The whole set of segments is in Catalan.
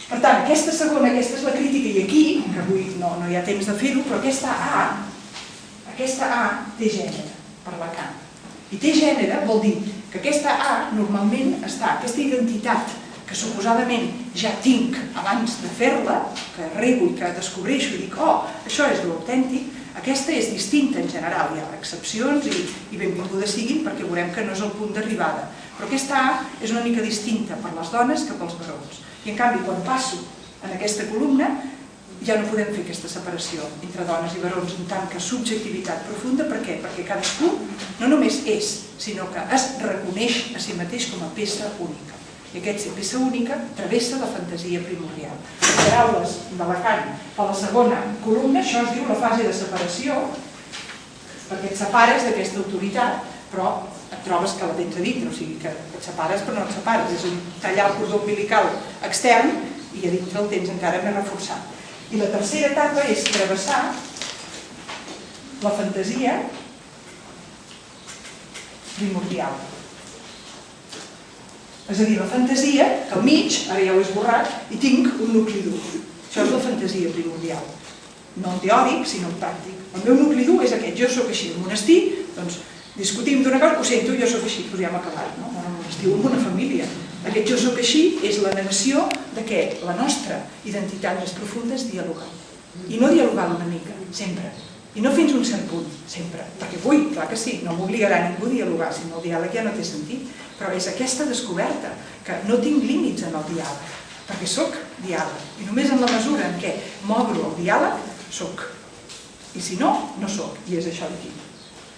Per tant, aquesta segona, aquesta és la crítica, i aquí, que avui no hi ha temps de fer-ho, però aquesta A té gènere, per Lacan. I té gènere vol dir que aquesta A normalment està, aquesta identitat que suposadament ja tinc abans de fer-la, que rebo i que descobreixo i dic, oh, això és l'autèntic, aquesta és distinta en general, hi ha excepcions i benvingudes siguin perquè veurem que no és el punt d'arribada. Però aquesta A és una mica distinta per les dones que pels barons. I en canvi, quan passo en aquesta columna, ja no podem fer aquesta separació entre dones i barons en tant que subjectivitat profunda. Per què? Perquè cadascú no només és, sinó que es reconeix a si mateix com a peça única. I aquesta peça única travessa la fantasia primordial. En paraules de Lacan, per la segona columna, això es diu la fase de separació, perquè et separes d'aquesta autoritat, però et trobes que la tens a dintre, o sigui que et separes però no et separes, és tallar el cordó umbilical extern i a dintre el tens encara més reforçat. I la tercera etapa és travessar la fantasia primordial. És a dir, la fantasia, que al mig, ara ja ho he esborrat, i tinc un nucli dur. Això és la fantasia primordial. No en teòric, sinó en pràctic. El meu nucli dur és aquest, jo sóc així. Al monestir, doncs, discutim d'una cosa, ho sento, jo sóc així, doncs ja hem acabat, no? En el monestir o en una família. Aquest jo sóc així és la negació de que la nostra identitat més profunda és dialogar. I no dialogar una mica, sempre. I no fins a un cert punt, sempre. Perquè vull, clar que sí, no m'obligarà ningú a dialogar, si no el diàleg ja no té sentit. Però és aquesta descoberta, que no tinc límits en el diàleg, perquè sóc diàleg. I només en la mesura en què m'obro el diàleg, sóc. I si no, no sóc. I és això d'aquí.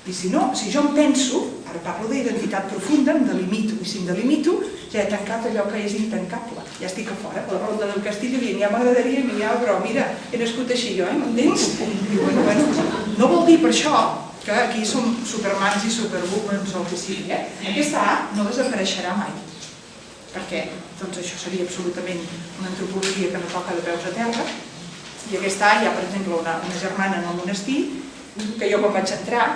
I si no, si jo em penso, ara parlo d'identitat profunda, em delimito. I si em delimito, ja he tancat allò que és intancable. Ja estic a fora. La ronda del Castell dient, ja m'agradaria mirar, però mira, he nascut així jo, m'entens? I bueno, no vol dir per això que aquí som supermans i superwomans o el que sigui. Aquesta A no desapareixerà mai. Perquè, doncs això seria absolutament una antropologia que no toca de peus a terra. I aquesta A hi ha, per exemple, una germana en el monestir, que jo quan vaig entrar,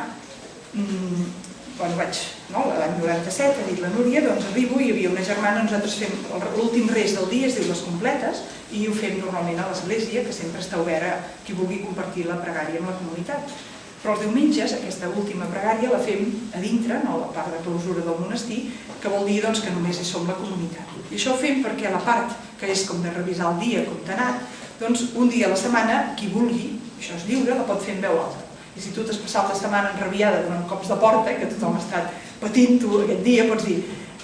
quan vaig, l'any 97, ha dit la Núria, doncs arribo i hi havia una germana, nosaltres fem l'últim res del dia, es diu les completes, i ho fem normalment a l'església, que sempre està oberta a qui vulgui compartir la pregària amb la comunitat. Però els diumenges, aquesta última pregària la fem a dintre, a la part de clausura del monestir, que vol dir que només hi som la comunitat. I això ho fem perquè la part que és com de revisar el dia, com t'ha anat, doncs un dia a la setmana, qui vulgui, això és lliure, la pot fer en veu alta. I si tu t'has passat la setmana enrabiada donant cops de porta, que tothom ha estat patint tu aquest dia, pots dir,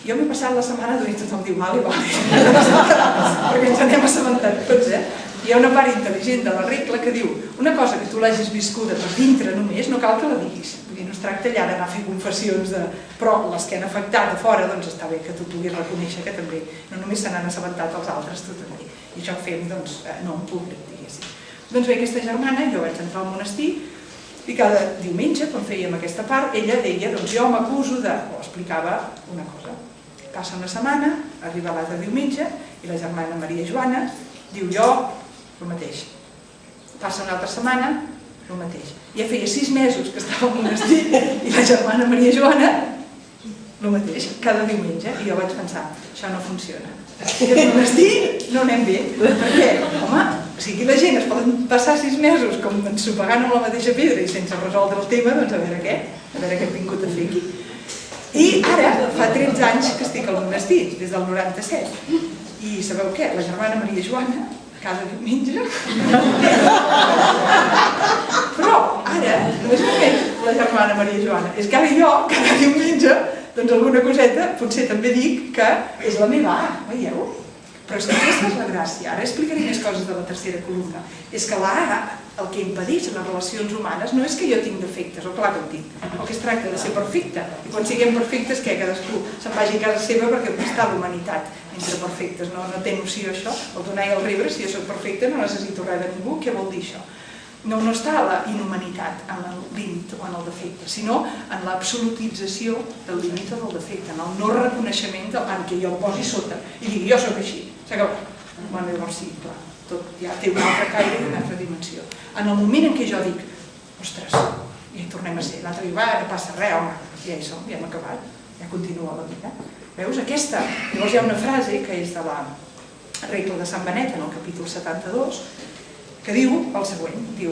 jo m'he passat la setmana i tothom diu, vale, perquè ens n'hem assabentat tots, Hi ha una part intel·ligent de la regla que diu, una cosa que tu l'hagis viscuda per dintre només, no cal que la diguis. No es tracta allà d'anar a fer confessions, però les que han afectat de fora, doncs està bé que tu puguis reconèixer que també, no només se n'han assabentat els altres, tu també. I això ho fem, doncs, no en públic, diguéssim. Doncs bé, aquesta germana, jo vaig entrar al monestir, i cada diumenge, quan fèiem aquesta part, ella deia, doncs jo m'acuso de... o explicava una cosa. Passa una setmana, arriba l'altre diumenge, i la germana Maria Joana diu jo el mateix. Passa una altra setmana, el mateix. Ja feia 6 mesos que estava al monestir, i la germana Maria Joana el mateix, cada diumenge. I jo vaig pensar, això no funciona. Aquest monestir no anem bé. Per què? Home, o sigui, la gent es poden passar 6 mesos com ensopegant amb la mateixa pedra i sense resoldre el tema, doncs a veure què hem vingut a fer aquí. I ara, fa 13 anys que estic al monestir, des del 97. I sabeu què? La germana Maria Joana, cada diumenge... Però ara, no és només la germana Maria Joana, és que ara jo, cada diumenge, doncs alguna coseta, potser també dic que és la meva A, veieu? Però és que aquesta és la gràcia. Ara explicaré més coses de la tercera columna. És que la A, el que impedeix les relacions humanes, no és que jo tinc defectes, o clar que en tinc, o que es tracta de ser perfecte. I quan siguem perfectes, què? Cadascú se'n vagi a casa seva perquè on està l'humanitat entre perfectes. No té noció això. El donar i el rebre, si jo soc perfecte, no necessito res de ningú. Què vol dir això? No està la inhumanitat en el límit o en el defecte, sinó en l'absolutització del límit o del defecte, en el no reconeixement en què jo el posi sota i digui jo sóc així, s'acaba. Bueno, llavors sí, clar, tot ja té un altre caire i una altra dimensió. En el moment en què jo dic, ostres, ja hi tornem a ser, l'altre diu, no passa res, home, ja hi som, ja hem acabat, ja continua la vida. Veus, aquesta? Llavors hi ha una frase que és de la regla de Sant Benet, en el capítol 72, que diu el següent, diu: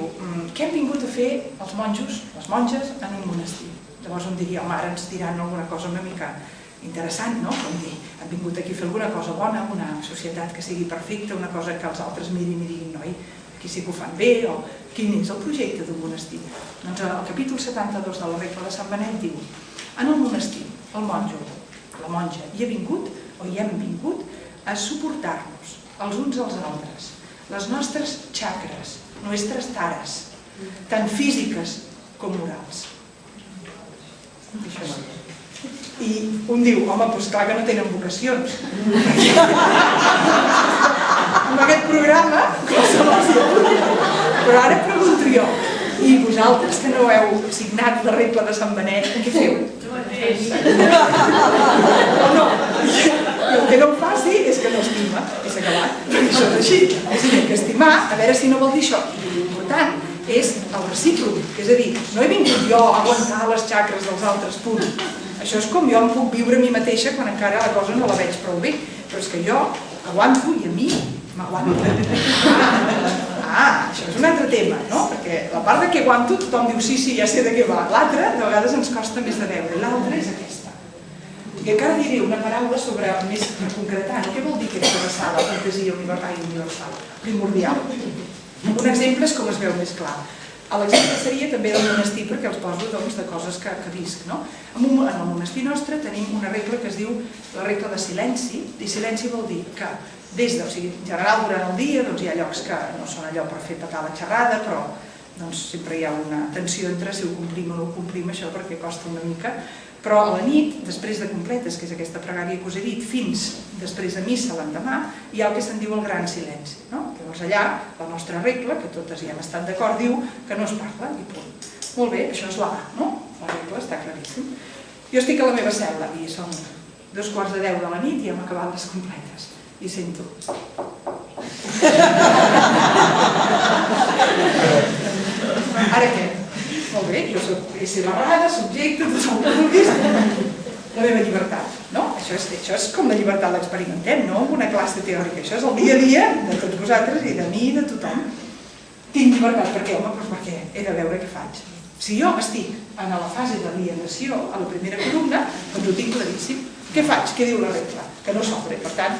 què han vingut a fer els monjos, les monges, en un monestir? Llavors em diria, home, ara ens diran alguna cosa una mica interessant, no? Com dir, han vingut aquí a fer alguna cosa bona, una societat que sigui perfecta, una cosa que els altres mirin i diguin, noi, aquí sí que ho fan bé, o quin és el projecte d'un monestir? Doncs el capítol 72 de la regla de Sant Benet diu: en el monestir, el monjo, la monja, hi ha vingut, o hi hem vingut, a suportar-nos els uns als altres, les nostres xacres, nostres tares, tant físiques com morals. I un diu, home, doncs clar que no tenen vocacions. Amb aquest programa, però ara pregunto jo, i vosaltres que no heu signat la regla de Sant Benet, què feu? No, el que no em faci és que no estima, és acabat, perquè això és així. És a dir, que estimar, a veure si no vol dir això. L'important és el recíproc, és a dir, no he vingut jo a aguantar les xacres dels altres, punt. Això és com jo em puc viure a mi mateixa quan encara la cosa no la veig prou bé, però és que jo aguanto i a mi m'aguanto. Això és un altre tema, no? Perquè la part de que aguanto tothom diu sí, ja sé de què va. L'altra, de vegades ens costa més de veure, i l'altra és aquesta. I encara diré una paraula sobre, més concretant, què vol dir aquesta abraçada, fantasia universal, primordial. Un exemple és com es veu més clar. L'exemple seria també del monestir, perquè els poso de coses que visc. En el monestir nostre tenim una regla que es diu la regla de silenci, i silenci vol dir que en general durant el dia hi ha llocs que no són allò per fer petar la xerrada, però sempre hi ha una tensió entre si ho complim o no ho complim, això perquè costa una mica, però a la nit, després de completes, que és aquesta pregària que us he dit, fins després de missa l'endemà, hi ha el que se'n diu el gran silenci. Llavors allà, la nostra regla, que totes hi hem estat d'acord, diu que no es parla i punt. Molt bé, això és la A, no? La regla està claríssim. Jo estic a la meva cel·la i són 2:15 de la nit i hem acabat les completes. I sento. Ara què? Molt bé, jo soc barrada, subjecte, tot el que vulguis, la meva llibertat, no? Això és com la llibertat l'experimentem, no? En una classe teòrica, això és el dia a dia de tots vosaltres i de mi i de tothom. Tinc llibertat, per què? Home, doncs perquè he de veure què faig. Si jo estic en la fase d'alienació, a la primera columna, doncs ho tinc claríssim. Què faig? Què diu la regla? Que no s'obre, per tant,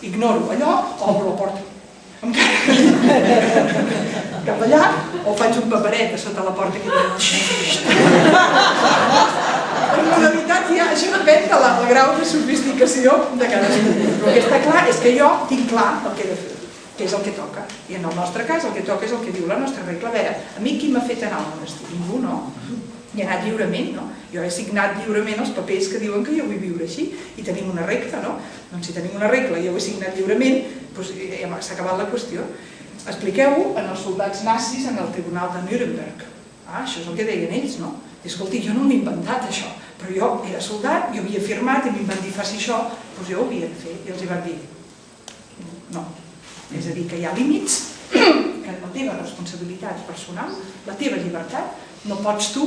ignoro allò, obro la porta cap allà, o faig un paperet a sota la porta que diu en realitat ja, això depèn del grau de sofisticació de cadascú, però el que està clar és que jo tinc clar el que he de fer, que és el que toca, i en el nostre cas el que toca és el que diu la nostra regla. A veure, a mi qui m'ha fet anar al monestir? Ningú, no? I he anat lliurement, no? Jo he signat lliurement els papers que diuen que jo vull viure així, i tenim una regla, no? Doncs si tenim una regla i jo ho he signat lliurement, ja s'ha acabat la qüestió. Expliqueu-ho en els soldats nazis en el tribunal de Nuremberg. Això és el que deien ells, no? I escolti, jo no m'he inventat això, però jo era soldat, jo havia firmat i m'hi van dir faci això, doncs jo ho havia de fer, i els hi van dir no. És a dir, que hi ha límits, que la teva responsabilitat personal, la teva llibertat, no pots tu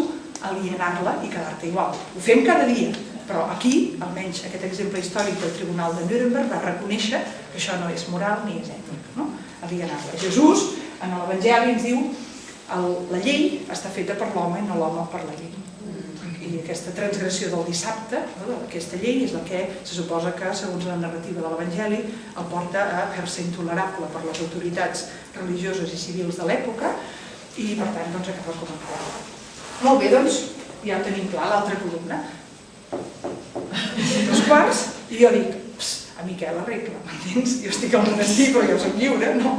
alienar-la i quedar-te igual. Ho fem cada dia, però aquí, almenys aquest exemple històric del Tribunal de Nuremberg va reconèixer que això no és moral ni és ètic, no? Alienar-la. Jesús, en l'Evangeli, ens diu la llei està feta per l'home i no l'home per la llei. I aquesta transgressió del dissabte, aquesta llei, és la que se suposa que, segons la narrativa de l'Evangeli, el porta a fer-se intolerable per les autoritats religioses i civils de l'època i, per tant, acaba com a acaba. Molt bé, doncs, ja tenim clar l'altra columna. 2:15, i jo dic, a Miquel, la regla, m'entens? Jo estic al monestir, però jo soc lliure, no?